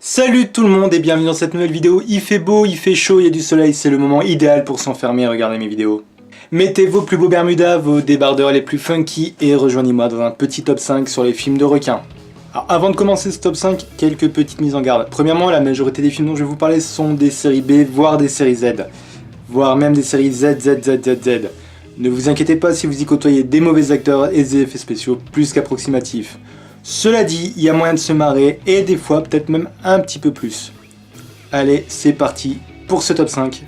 Salut tout le monde et bienvenue dans cette nouvelle vidéo. Il fait beau, il fait chaud, il y a du soleil, c'est le moment idéal pour s'enfermer et regarder mes vidéos. Mettez vos plus beaux bermudas, vos débardeurs les plus funky et rejoignez-moi dans un petit top 5 sur les films de requins. Alors avant de commencer ce top 5, quelques petites mises en garde. Premièrement, la majorité des films dont je vais vous parler sont des séries B, voire des séries Z. Voire même des séries Z. Ne vous inquiétez pas si vous y côtoyez des mauvais acteurs et des effets spéciaux plus qu'approximatifs. Cela dit, il y a moyen de se marrer et des fois peut-être même un petit peu plus. Allez, c'est parti pour ce top 5.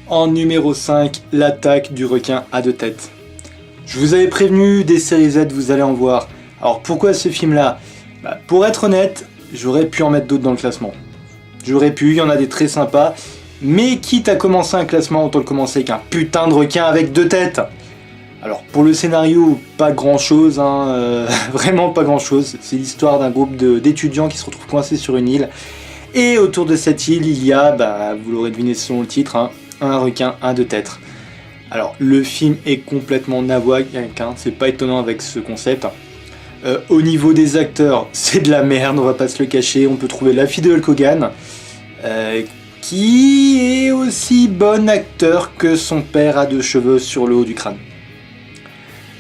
En numéro 5, l'attaque du requin à deux têtes. Je vous avais prévenu, des séries Z, vous allez en voir. Alors pourquoi ce film-là ? Pour être honnête, j'aurais pu en mettre d'autres dans le classement. J'aurais pu, il y en a des très sympas, mais quitte à commencer un classement, autant le commencer avec un putain de requin avec deux têtes. Alors pour le scénario, pas grand chose, vraiment pas grand chose. C'est l'histoire d'un groupe d'étudiants qui se retrouvent coincés sur une île. Et autour de cette île, il y a, vous l'aurez deviné selon le titre, un requin à deux têtes. Alors le film est complètement nawak, c'est pas étonnant avec ce concept. Au niveau des acteurs, c'est de la merde, on va pas se le cacher. On peut trouver la fille de Hulk Hogan, qui est aussi bon acteur que son père à deux cheveux sur le haut du crâne.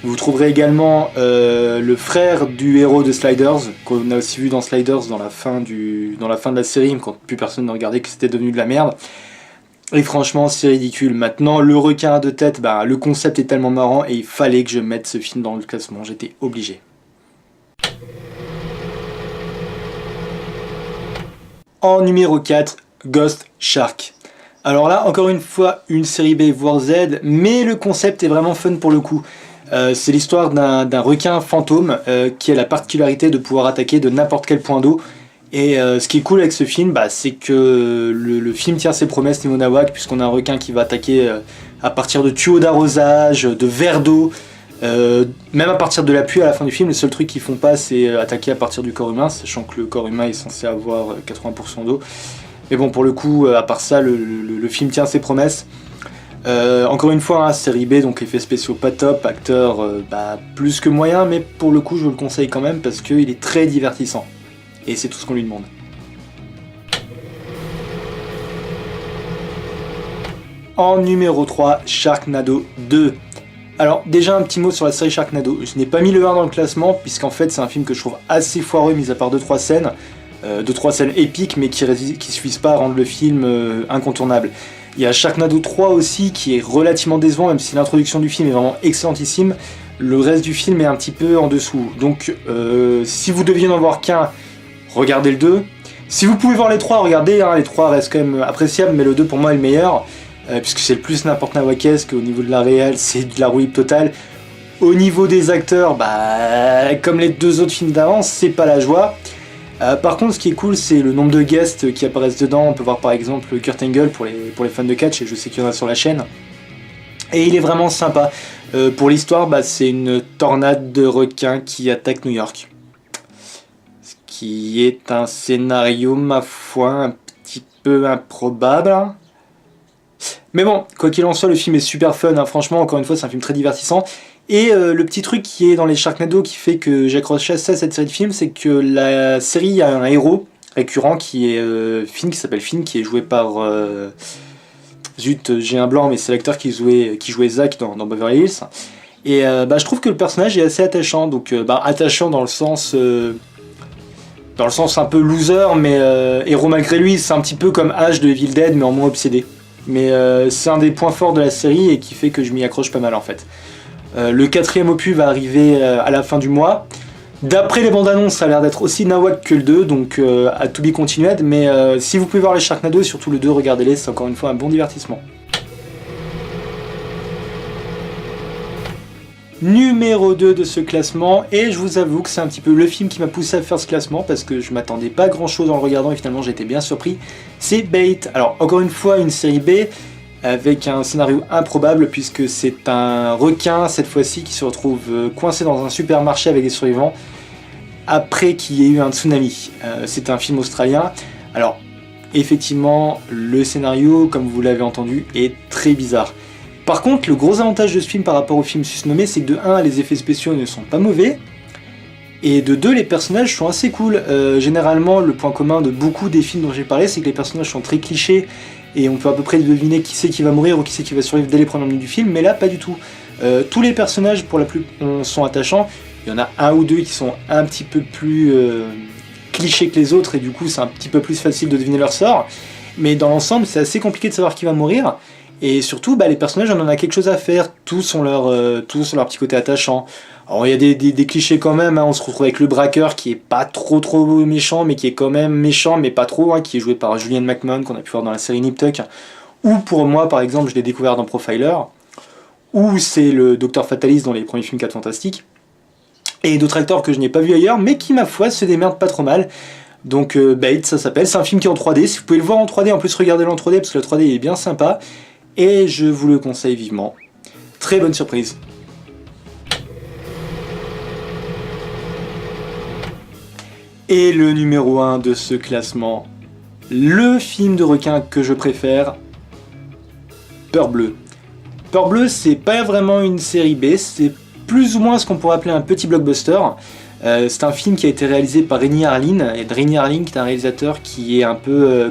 Vous trouverez également le frère du héros de Sliders, qu'on a aussi vu dans Sliders dans la fin de la série, quand plus personne ne regardait que c'était devenu de la merde. Et franchement, c'est ridicule. Maintenant, le requin à deux têtes, le concept est tellement marrant et il fallait que je mette ce film dans le classement, j'étais obligé. En numéro 4, Ghost Shark. Alors là, encore une fois, une série B voire Z, mais le concept est vraiment fun pour le coup. C'est l'histoire d'un requin fantôme qui a la particularité de pouvoir attaquer de n'importe quel point d'eau. Et ce qui est cool avec ce film, c'est que le film tient ses promesses niveau nawak, puisqu'on a un requin qui va attaquer à partir de tuyaux d'arrosage, de verres d'eau, même à partir de la pluie à la fin du film. Le seul truc qu'ils font pas, c'est attaquer à partir du corps humain, sachant que le corps humain est censé avoir 80% d'eau. Mais bon, pour le coup, à part ça, le film tient ses promesses. Encore une fois, série B, donc effets spéciaux pas top, acteur plus que moyen, mais pour le coup je vous le conseille quand même parce qu'il est très divertissant. Et c'est tout ce qu'on lui demande. En numéro 3, Sharknado 2. Alors déjà un petit mot sur la série Sharknado. Je n'ai pas mis le 1 dans le classement, puisqu'en fait c'est un film que je trouve assez foireux, mis à part 2-3 scènes. 2-3 scènes épiques, mais qui suffisent pas à rendre le film incontournable. Il y a Sharknado 3 aussi qui est relativement décevant, même si l'introduction du film est vraiment excellentissime. Le reste du film est un petit peu en dessous. Donc si vous deviez n'en voir qu'un, regardez le 2. Si vous pouvez voir les 3, regardez, les 3 restent quand même appréciables, mais le 2 pour moi est le meilleur, puisque c'est le plus n'importe nawakesque. Au niveau de la réal, c'est de la rouille totale. Au niveau des acteurs, comme les deux autres films d'avant, c'est pas la joie. Par contre, ce qui est cool, c'est le nombre de guests qui apparaissent dedans. On peut voir par exemple Kurt Angle pour les fans de catch, et je sais qu'il y en a sur la chaîne. Et il est vraiment sympa. Pour l'histoire, c'est une tornade de requins qui attaque New York. Ce qui est un scénario, ma foi, un petit peu improbable. Mais bon, quoi qu'il en soit, le film est super fun. Franchement, encore une fois, c'est un film très divertissant. Et le petit truc qui est dans les Sharknado qui fait que j'accroche à cette série de films, c'est que la série a un héros récurrent qui est Finn, qui s'appelle Finn, qui est joué par... j'ai un blanc, mais c'est l'acteur qui jouait Zach dans Beverly Hills. Et je trouve que le personnage est assez attachant, donc attachant dans le sens un peu loser, mais héros malgré lui. C'est un petit peu comme Ash de Evil Dead, mais en moins obsédé. Mais c'est un des points forts de la série et qui fait que je m'y accroche pas mal en fait. Le 4e opus va arriver à la fin du mois. D'après les bandes annonces, ça a l'air d'être aussi nawak que le 2, donc à to be continued. Mais si vous pouvez voir les Sharknado, surtout le 2, regardez-les, c'est encore une fois un bon divertissement. Numéro 2 de ce classement, et je vous avoue que c'est un petit peu le film qui m'a poussé à faire ce classement parce que je m'attendais pas à grand chose en le regardant et finalement j'étais bien surpris. C'est Bait. Alors encore une fois une série B avec un scénario improbable puisque c'est un requin cette fois-ci qui se retrouve coincé dans un supermarché avec des survivants après qu'il y ait eu un tsunami. C'est un film australien. Alors effectivement le scénario, comme vous l'avez entendu, est très bizarre. Par contre, le gros avantage de ce film par rapport au film susnommé, c'est que de 1, les effets spéciaux ne sont pas mauvais, Et de deux, les personnages sont assez cool. Généralement, le point commun de beaucoup des films dont j'ai parlé, c'est que les personnages sont très clichés, et on peut à peu près deviner qui c'est qui va mourir ou qui c'est qui va survivre dès les premières minutes du film, mais là, pas du tout. Tous les personnages, pour la plupart, sont attachants. Il y en a un ou deux qui sont un petit peu plus clichés que les autres, et du coup, c'est un petit peu plus facile de deviner leur sort. Mais dans l'ensemble, c'est assez compliqué de savoir qui va mourir. Et surtout, les personnages, on en a quelque chose à faire. Tous ont leur petit côté attachant. Alors, il y a des clichés quand même. On se retrouve avec le braqueur qui est pas trop méchant, mais qui est quand même méchant, mais pas trop, qui est joué par Julian McMahon, qu'on a pu voir dans la série Nip Tuck. Ou pour moi, par exemple, je l'ai découvert dans Profiler. Ou c'est le Docteur Fatalist dans les premiers films 4 Fantastiques. Et d'autres acteurs que je n'ai pas vu ailleurs, mais qui, ma foi, se démerdent pas trop mal. Donc, Bait, ça s'appelle. C'est un film qui est en 3D. Si vous pouvez le voir en 3D, en plus, regardez-le en 3D, parce que le 3D est bien sympa. Et je vous le conseille vivement. Très bonne surprise. Et le numéro 1 de ce classement, le film de requin que je préfère, Peur Bleue. Peur Bleue, c'est pas vraiment une série B, c'est plus ou moins ce qu'on pourrait appeler un petit blockbuster. C'est un film qui a été réalisé par Renny Harlin, et Renny Harlin qui est un réalisateur qui est un peu,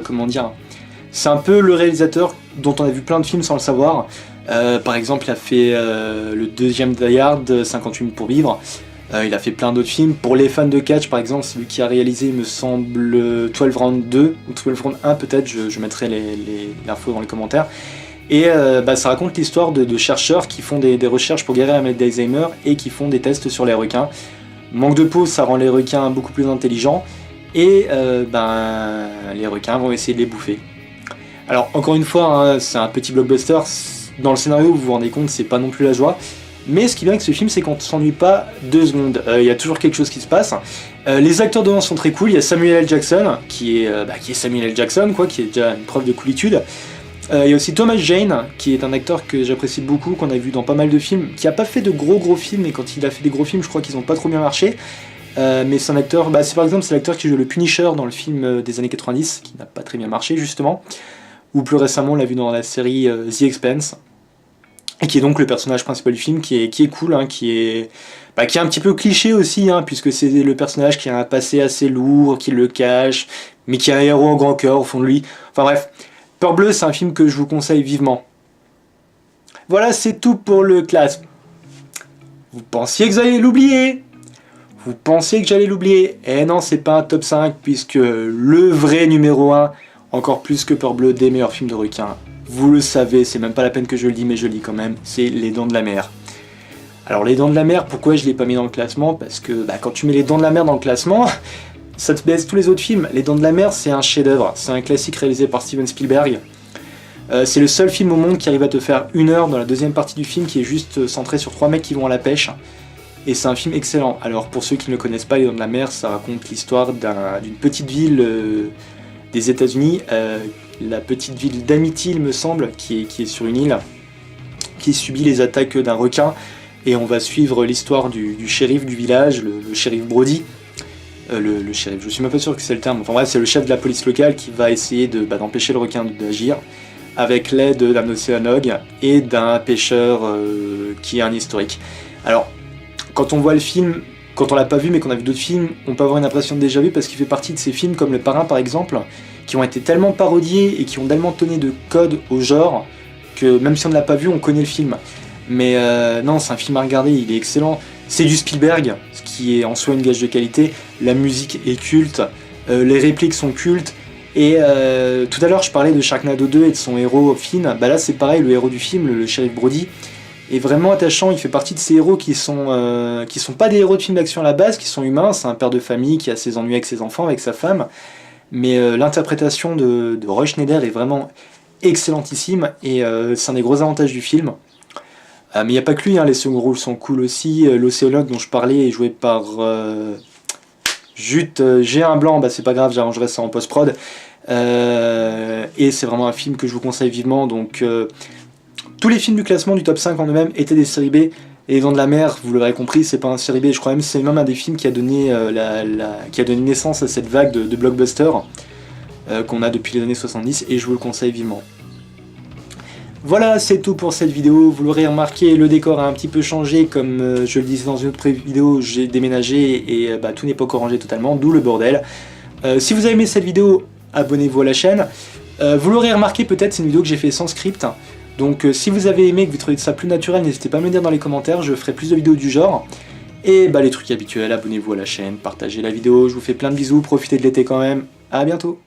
c'est un peu le réalisateur dont on a vu plein de films sans le savoir. Par exemple, il a fait le deuxième Die Hard, 58 minutes pour vivre. Il a fait plein d'autres films. Pour les fans de catch, par exemple, c'est lui qui a réalisé, il me semble, 12 Round 2, ou 12 Round 1 peut-être, je mettrai l'info dans les commentaires. Et ça raconte l'histoire de chercheurs qui font des recherches pour guérir la maladie d'Alzheimer et qui font des tests sur les requins. Manque de peau, ça rend les requins beaucoup plus intelligents, et les requins vont essayer de les bouffer. Alors encore une fois, c'est un petit blockbuster, dans le scénario vous vous rendez compte, c'est pas non plus la joie, mais ce qui est bien avec ce film, c'est qu'on ne s'ennuie pas 2 secondes, il y a toujours quelque chose qui se passe. Les acteurs dedans sont très cool, il y a Samuel L. Jackson, qui est Samuel L. Jackson, qui est déjà une preuve de coolitude. Il y a aussi Thomas Jane, qui est un acteur que j'apprécie beaucoup, qu'on a vu dans pas mal de films, qui a pas fait de gros films, et quand il a fait des gros films, je crois qu'ils ont pas trop bien marché. Mais c'est un acteur, c'est l'acteur qui joue le Punisher dans le film des années 90, qui n'a pas très bien marché justement. Ou plus récemment, on l'a vu dans la série The Expanse, et qui est donc le personnage principal du film, qui est cool, qui est un petit peu cliché aussi, puisque c'est le personnage qui a un passé assez lourd, qui le cache, mais qui a un héros en grand cœur au fond de lui. Enfin bref. Peur Bleue, c'est un film que je vous conseille vivement. Voilà, c'est tout pour le classement. Vous pensiez que j'allais l'oublier? Vous pensiez que j'allais l'oublier? Eh non, c'est pas un top 5, puisque le vrai numéro 1, encore plus que Peur Bleue, des meilleurs films de requins, vous le savez, c'est même pas la peine que je le dise, mais je le dis quand même, c'est Les Dents de la Mer. Alors Les Dents de la Mer, pourquoi je l'ai pas mis dans le classement? Parce que quand tu mets Les Dents de la Mer dans le classement, ça te baisse tous les autres films. Les Dents de la Mer, c'est un chef-d'œuvre, c'est un classique réalisé par Steven Spielberg. C'est le seul film au monde qui arrive à te faire 1 heure dans la deuxième partie du film, qui est juste centré sur 3 mecs qui vont à la pêche. Et c'est un film excellent. Alors pour ceux qui ne le connaissent pas, Les Dents de la Mer, ça raconte l'histoire d'une petite ville des États-Unis, la petite ville d'Amity, il me semble, qui est sur une île, qui subit les attaques d'un requin. Et on va suivre l'histoire du shérif du village, le shérif Brody. Le shérif, je suis même pas sûr que c'est le terme, enfin bref, c'est le chef de la police locale qui va essayer d'empêcher le requin d'agir avec l'aide d'un océanologue et d'un pêcheur qui est un historique. Alors, quand on voit le film, quand on l'a pas vu mais qu'on a vu d'autres films, on peut avoir une impression de déjà vu parce qu'il fait partie de ces films comme Le Parrain par exemple, qui ont été tellement parodiés et qui ont tellement donné de code au genre que même si on ne l'a pas vu, on connaît le film. Mais non, c'est un film à regarder, il est excellent. C'est du Spielberg, ce qui est en soi une gage de qualité. La musique est culte, les répliques sont cultes. Et tout à l'heure, je parlais de Sharknado 2 et de son héros Finn. Là, c'est pareil, le héros du film, le shérif Brody, est vraiment attachant. Il fait partie de ces héros qui sont pas des héros de films d'action à la base, qui sont humains. C'est un père de famille qui a ses ennuis avec ses enfants, avec sa femme. Mais l'interprétation de Roy Schneider est vraiment excellentissime et c'est un des gros avantages du film. Mais il n'y a pas que lui, les seconds rôles sont cool aussi. L'océologue dont je parlais est joué par... j'ai un blanc, c'est pas grave, j'arrangerai ça en post-prod. Et c'est vraiment un film que je vous conseille vivement. Donc, tous les films du classement du top 5 en eux-mêmes étaient des séries B. Et Les Dents de la Mer, vous l'aurez compris, c'est pas un série B. Je crois même que c'est même un des films qui a donné, qui a donné naissance à cette vague de blockbusters qu'on a depuis les années 70. Et je vous le conseille vivement. Voilà, c'est tout pour cette vidéo. Vous l'aurez remarqué, le décor a un petit peu changé. Comme je le disais dans une autre vidéo, j'ai déménagé et tout n'est pas encore rangé totalement, d'où le bordel. Si vous avez aimé cette vidéo, abonnez-vous à la chaîne. Vous l'aurez remarqué peut-être, c'est une vidéo que j'ai fait sans script. Donc si vous avez aimé, que vous trouvez ça plus naturel, n'hésitez pas à me le dire dans les commentaires, je ferai plus de vidéos du genre. Et les trucs habituels, abonnez-vous à la chaîne, partagez la vidéo, je vous fais plein de bisous, profitez de l'été quand même. À bientôt.